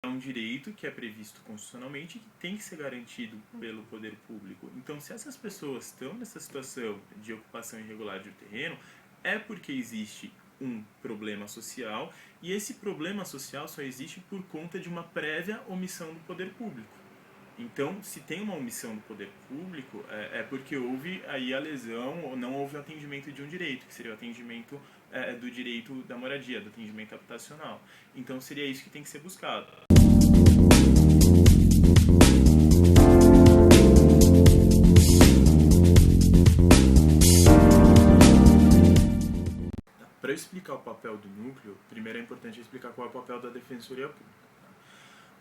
É um direito que é previsto constitucionalmente e que tem que ser garantido pelo poder público. Então, se essas pessoas estão nessa situação de ocupação irregular de um terreno, é porque existe um problema social, e esse problema social só existe por conta de uma prévia omissão do poder público. Então, se tem uma omissão do poder público, é porque houve aí a lesão ou não houve o atendimento de um direito, que seria o atendimento do direito da moradia, do atendimento habitacional. Então, seria isso que tem que ser buscado. Para eu explicar o papel do núcleo, primeiro é importante explicar qual é o papel da Defensoria Pública.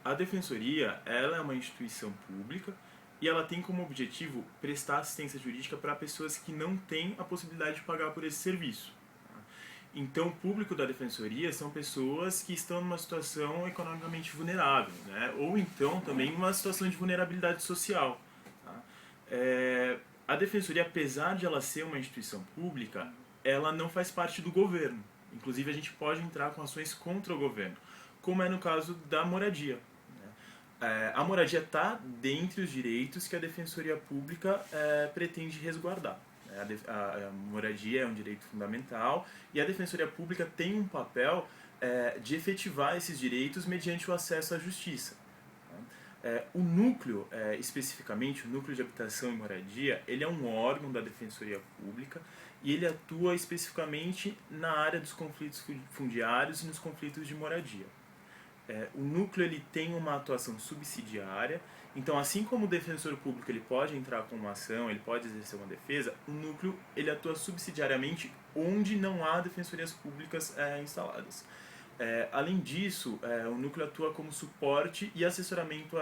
A Defensoria, ela é uma instituição pública e ela tem como objetivo prestar assistência jurídica para pessoas que não têm a possibilidade de pagar por esse serviço. Então, o público da Defensoria são pessoas que estão numa situação economicamente vulnerável, né? Ou então também numa situação de vulnerabilidade social. Tá? A Defensoria, apesar de ela ser uma instituição pública, ela não faz parte do governo. Inclusive, a gente pode entrar com ações contra o governo, como é no caso da moradia. A moradia está dentre os direitos que a Defensoria Pública pretende resguardar. A moradia é um direito fundamental e a Defensoria Pública tem um papel de efetivar esses direitos mediante o acesso à justiça. O núcleo, especificamente, o núcleo de habitação e moradia, ele é um órgão da Defensoria Pública e ele atua especificamente na área dos conflitos fundiários e nos conflitos de moradia. O núcleo ele tem uma atuação subsidiária, então assim como o defensor público ele pode entrar com uma ação, ele pode exercer uma defesa, o núcleo ele atua subsidiariamente onde não há defensorias públicas instaladas. Além disso, o núcleo atua como suporte e assessoramento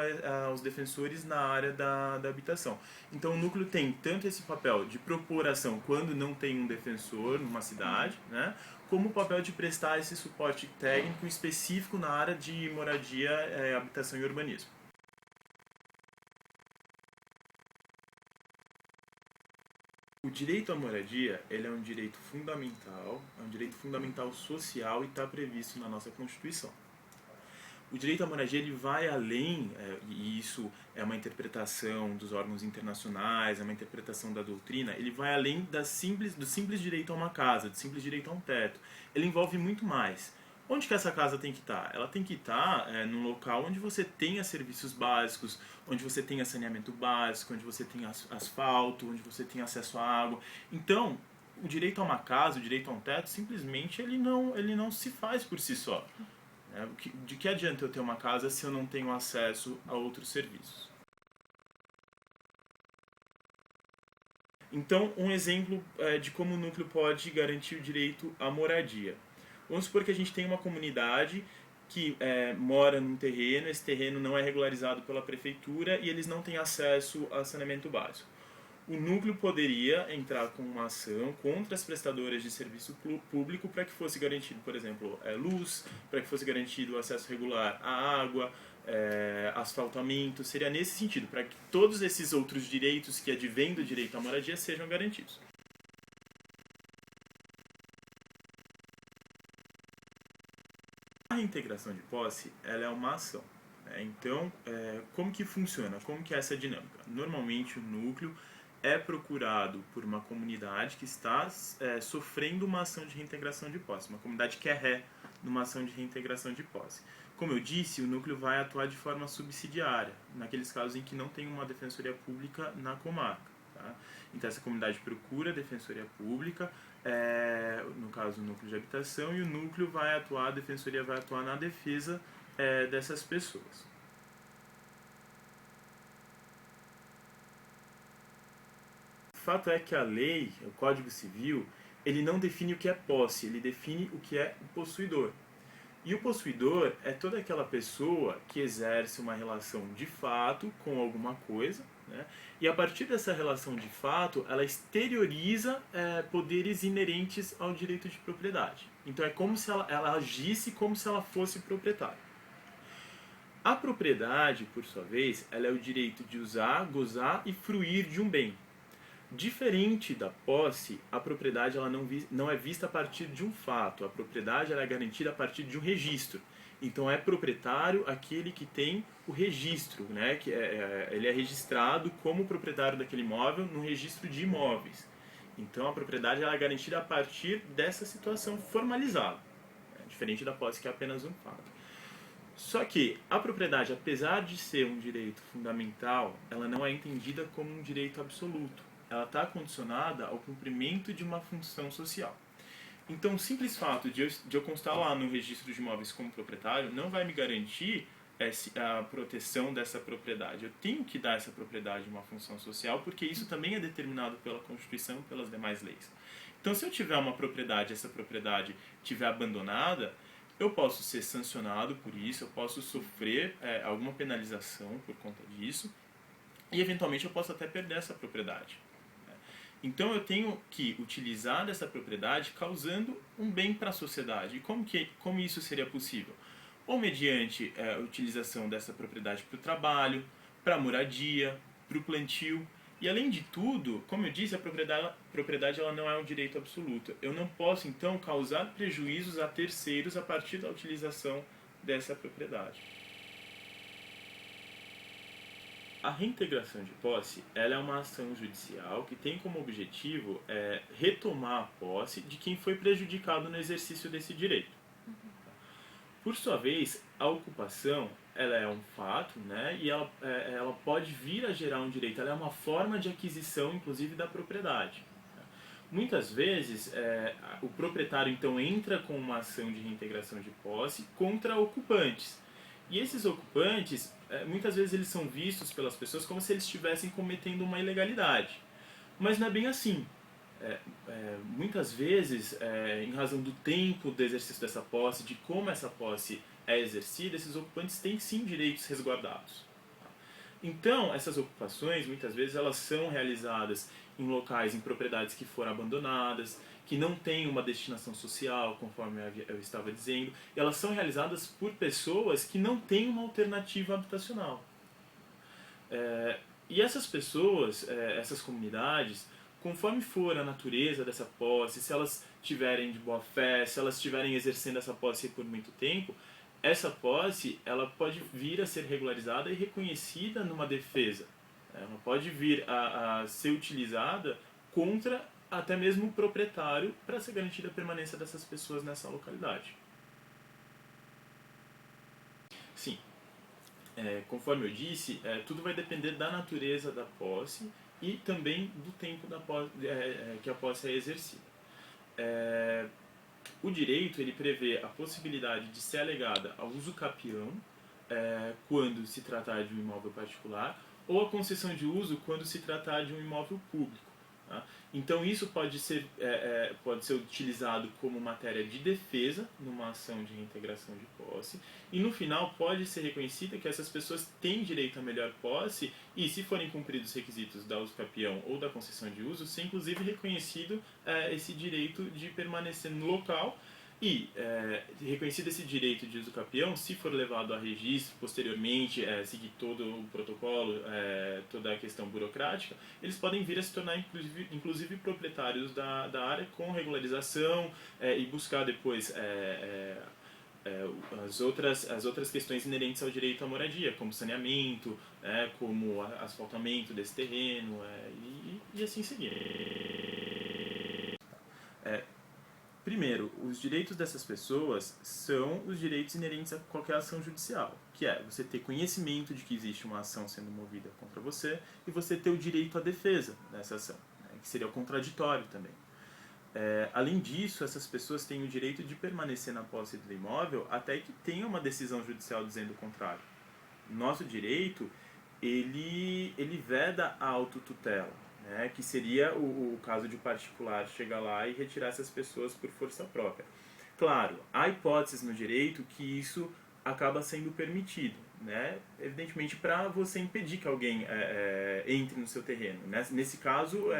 aos defensores na área da habitação. Então o núcleo tem tanto esse papel de propor ação quando não tem um defensor numa cidade, né, como o papel de prestar esse suporte técnico específico na área de moradia, habitação e urbanismo. O direito à moradia ele é um direito fundamental social e está previsto na nossa Constituição. O direito à moradia ele vai além, e isso é uma interpretação dos órgãos internacionais, é uma interpretação da doutrina, ele vai além do simples direito a uma casa, do simples direito a um teto. Ele envolve muito mais. Onde que essa casa tem que estar? Ela tem que estar num local onde você tenha serviços básicos, onde você tenha saneamento básico, onde você tenha asfalto, onde você tenha acesso à água. Então, o direito a uma casa, o direito a um teto, simplesmente ele não se faz por si só. De que adianta eu ter uma casa se eu não tenho acesso a outros serviços? Então, um exemplo de como o núcleo pode garantir o direito à moradia. Vamos supor que a gente tem uma comunidade que mora num terreno, esse terreno não é regularizado pela prefeitura e eles não têm acesso a saneamento básico. O núcleo poderia entrar com uma ação contra as prestadoras de serviço público para que fosse garantido, por exemplo, luz, para que fosse garantido o acesso regular à água, asfaltamento. Seria nesse sentido, para que todos esses outros direitos que advêm do direito à moradia sejam garantidos. A reintegração de posse ela é uma ação. Então, como que funciona? Como que é essa dinâmica? Normalmente o núcleo é procurado por uma comunidade que está sofrendo uma ação de reintegração de posse, uma comunidade que é ré numa ação de reintegração de posse. Como eu disse, o núcleo vai atuar de forma subsidiária, naqueles casos em que não tem uma defensoria pública na comarca. Tá? Então essa comunidade procura a defensoria pública, no caso o núcleo de habitação, e o núcleo vai atuar, a defensoria vai atuar na defesa dessas pessoas. O fato é que a lei, o Código Civil, ele não define o que é posse, ele define o que é o possuidor. E o possuidor é toda aquela pessoa que exerce uma relação de fato com alguma coisa, né? E a partir dessa relação de fato, ela exterioriza poderes inerentes ao direito de propriedade. Então é como se ela agisse como se ela fosse proprietária. A propriedade, por sua vez, ela é o direito de usar, gozar e fruir de um bem. Diferente da posse, a propriedade ela não é vista a partir de um fato. A propriedade ela é garantida a partir de um registro. Então é proprietário aquele que tem o registro, né? Ele é registrado como proprietário daquele imóvel no registro de imóveis. Então a propriedade ela é garantida a partir dessa situação formalizada, né? Diferente da posse que é apenas um fato. Só que a propriedade, apesar de ser um direito fundamental, ela não é entendida como um direito absoluto. Ela está condicionada ao cumprimento de uma função social. Então, o simples fato de eu constar lá no registro de imóveis como proprietário não vai me garantir a proteção dessa propriedade. Eu tenho que dar essa propriedade uma função social, porque isso também é determinado pela Constituição e pelas demais leis. Então, se eu tiver uma propriedade, essa propriedade estiver abandonada, eu posso ser sancionado por isso, eu posso sofrer alguma penalização por conta disso, e eventualmente eu posso até perder essa propriedade. Então eu tenho que utilizar dessa propriedade causando um bem para a sociedade. E como isso seria possível? Ou mediante a utilização dessa propriedade para o trabalho, para a moradia, para o plantio. E além de tudo, como eu disse, a propriedade ela não é um direito absoluto. Eu não posso então causar prejuízos a terceiros a partir da utilização dessa propriedade. A reintegração de posse ela é uma ação judicial que tem como objetivo retomar a posse de quem foi prejudicado no exercício desse direito. Por sua vez, a ocupação ela é um fato, né, e ela pode vir a gerar um direito, ela é uma forma de aquisição, inclusive, da propriedade. Muitas vezes, o proprietário então entra com uma ação de reintegração de posse contra ocupantes. E esses ocupantes, muitas vezes eles são vistos pelas pessoas como se eles estivessem cometendo uma ilegalidade. Mas não é bem assim. Muitas vezes, em razão do tempo do exercício dessa posse, de como essa posse é exercida, esses ocupantes têm sim direitos resguardados. Então, essas ocupações, muitas vezes, elas são realizadas em locais, em propriedades que foram abandonadas, que não têm uma destinação social, conforme eu estava dizendo, e elas são realizadas por pessoas que não têm uma alternativa habitacional. E essas pessoas, essas comunidades, conforme for a natureza dessa posse, se elas tiverem de boa fé, se elas estiverem exercendo essa posse por muito tempo, essa posse ela pode vir a ser regularizada e reconhecida numa defesa. Ela pode vir a ser utilizada contra até mesmo o proprietário para ser garantida a permanência dessas pessoas nessa localidade. Sim, conforme eu disse, tudo vai depender da natureza da posse e também do tempo que a posse é exercida. O direito ele prevê a possibilidade de ser alegada ao uso capião quando se tratar de um imóvel particular ou a concessão de uso quando se tratar de um imóvel público. Tá? Então isso pode ser utilizado como matéria de defesa numa ação de reintegração de posse e no final pode ser reconhecida que essas pessoas têm direito à melhor posse e se forem cumpridos os requisitos da uso capião ou da concessão de uso, ser inclusive reconhecido esse direito de permanecer no local e, reconhecido esse direito de uso capião, se for levado a registro posteriormente, seguir todo o protocolo, toda a questão burocrática, eles podem vir a se tornar inclusive proprietários da área com regularização e buscar depois as outras questões inerentes ao direito à moradia, como saneamento, como asfaltamento desse terreno e assim seguir. Primeiro, os direitos dessas pessoas são os direitos inerentes a qualquer ação judicial, que é você ter conhecimento de que existe uma ação sendo movida contra você e você ter o direito à defesa dessa ação, né, que seria o contraditório também. Além disso, essas pessoas têm o direito de permanecer na posse do imóvel até que tenha uma decisão judicial dizendo o contrário. Nosso direito, ele veda a autotutela, né, que seria o caso de um particular chegar lá e retirar essas pessoas por força própria. Claro, há hipóteses no direito que isso acaba sendo permitido, né, evidentemente para você impedir que alguém entre no seu terreno. Né? Nesse caso,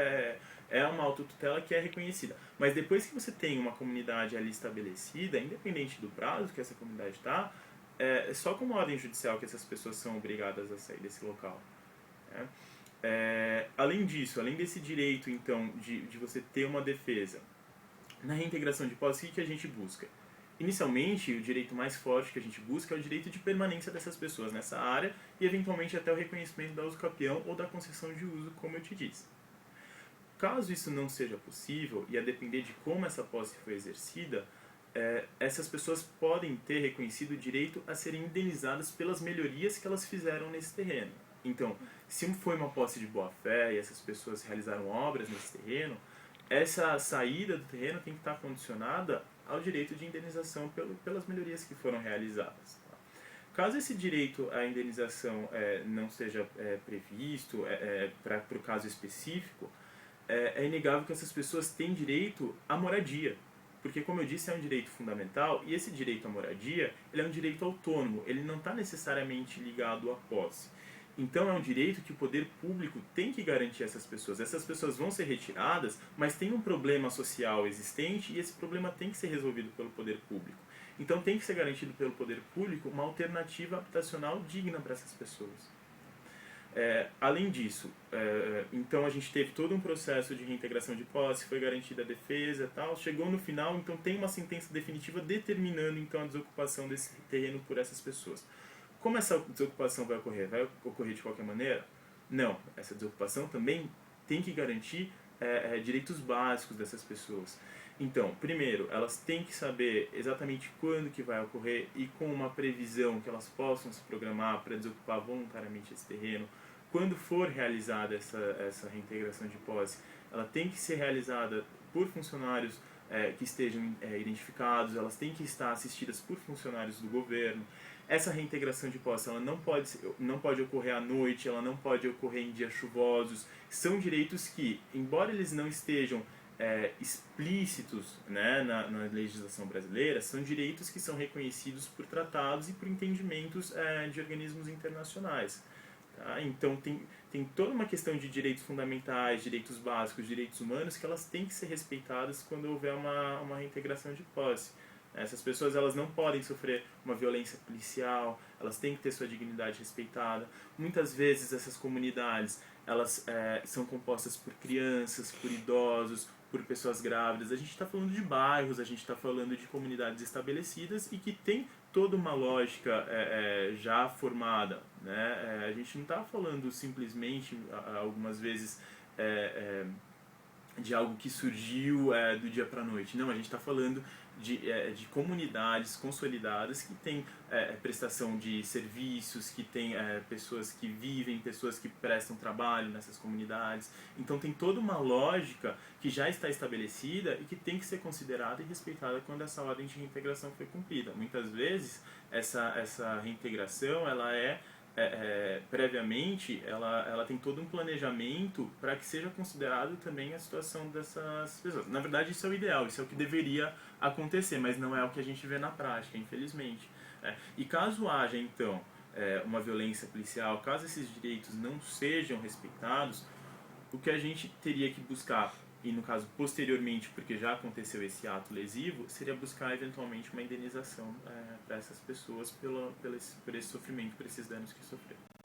é uma autotutela que é reconhecida. Mas depois que você tem uma comunidade ali estabelecida, independente do prazo que essa comunidade está, é só com uma ordem judicial que essas pessoas são obrigadas a sair desse local. Né? Além disso, além desse direito então de você ter uma defesa, na reintegração de posse, o que a gente busca? Inicialmente, o direito mais forte que a gente busca é o direito de permanência dessas pessoas nessa área e, eventualmente, até o reconhecimento da usucapião ou da concessão de uso, como eu te disse. Caso isso não seja possível, e a depender de como essa posse foi exercida, essas pessoas podem ter reconhecido o direito a serem indenizadas pelas melhorias que elas fizeram nesse terreno. Então, se foi uma posse de boa-fé e essas pessoas realizaram obras nesse terreno, essa saída do terreno tem que estar condicionada ao direito de indenização pelas melhorias que foram realizadas. Caso esse direito à indenização não seja previsto para o caso específico, é inegável que essas pessoas têm direito à moradia. Porque, como eu disse, é um direito fundamental e esse direito à moradia ele é um direito autônomo, ele não está necessariamente ligado à posse. Então, é um direito que o poder público tem que garantir a essas pessoas. Essas pessoas vão ser retiradas, mas tem um problema social existente e esse problema tem que ser resolvido pelo poder público. Então, tem que ser garantido pelo poder público uma alternativa habitacional digna para essas pessoas. Além disso, então a gente teve todo um processo de reintegração de posse, foi garantida a defesa e tal, chegou no final, então tem uma sentença definitiva determinando então a desocupação desse terreno por essas pessoas. Como essa desocupação vai ocorrer? Vai ocorrer de qualquer maneira? Não, essa desocupação também tem que garantir direitos básicos dessas pessoas. Então, primeiro, elas têm que saber exatamente quando que vai ocorrer e com uma previsão que elas possam se programar para desocupar voluntariamente esse terreno. Quando for realizada essa reintegração de posse, ela tem que ser realizada por funcionários que estejam identificados, elas têm que estar assistidas por funcionários do governo. Essa reintegração de posse ela não pode ocorrer à noite, ela não pode ocorrer em dias chuvosos. São direitos que, embora eles não estejam explícitos, né, na legislação brasileira, são direitos que são reconhecidos por tratados e por entendimentos de organismos internacionais. Tá? Então tem toda uma questão de direitos fundamentais, direitos básicos, direitos humanos que elas têm que ser respeitadas quando houver uma reintegração de posse. Essas pessoas elas não podem sofrer uma violência policial, elas têm que ter sua dignidade respeitada. Muitas vezes essas comunidades elas são compostas por crianças, por idosos, por pessoas grávidas. A gente está falando de bairros, a gente está falando de comunidades estabelecidas e que tem toda uma lógica já formada. Né? A gente não está falando simplesmente, algumas vezes, de algo que surgiu do dia para a noite. Não, a gente está falando de comunidades consolidadas que têm prestação de serviços, que têm pessoas que vivem, pessoas que prestam trabalho nessas comunidades. Então tem toda uma lógica que já está estabelecida e que tem que ser considerada e respeitada quando essa ordem de reintegração foi cumprida. Muitas vezes essa reintegração ela previamente ela tem todo um planejamento para que seja considerado também a situação dessas pessoas. Na verdade, isso é o ideal, isso é o que deveria acontecer, mas não é o que a gente vê na prática, infelizmente. E caso haja, então, uma violência policial, caso esses direitos não sejam respeitados, o que a gente teria que buscar, e no caso posteriormente, porque já aconteceu esse ato lesivo, seria buscar eventualmente uma indenização para essas pessoas por esse sofrimento, por esses danos que sofreram.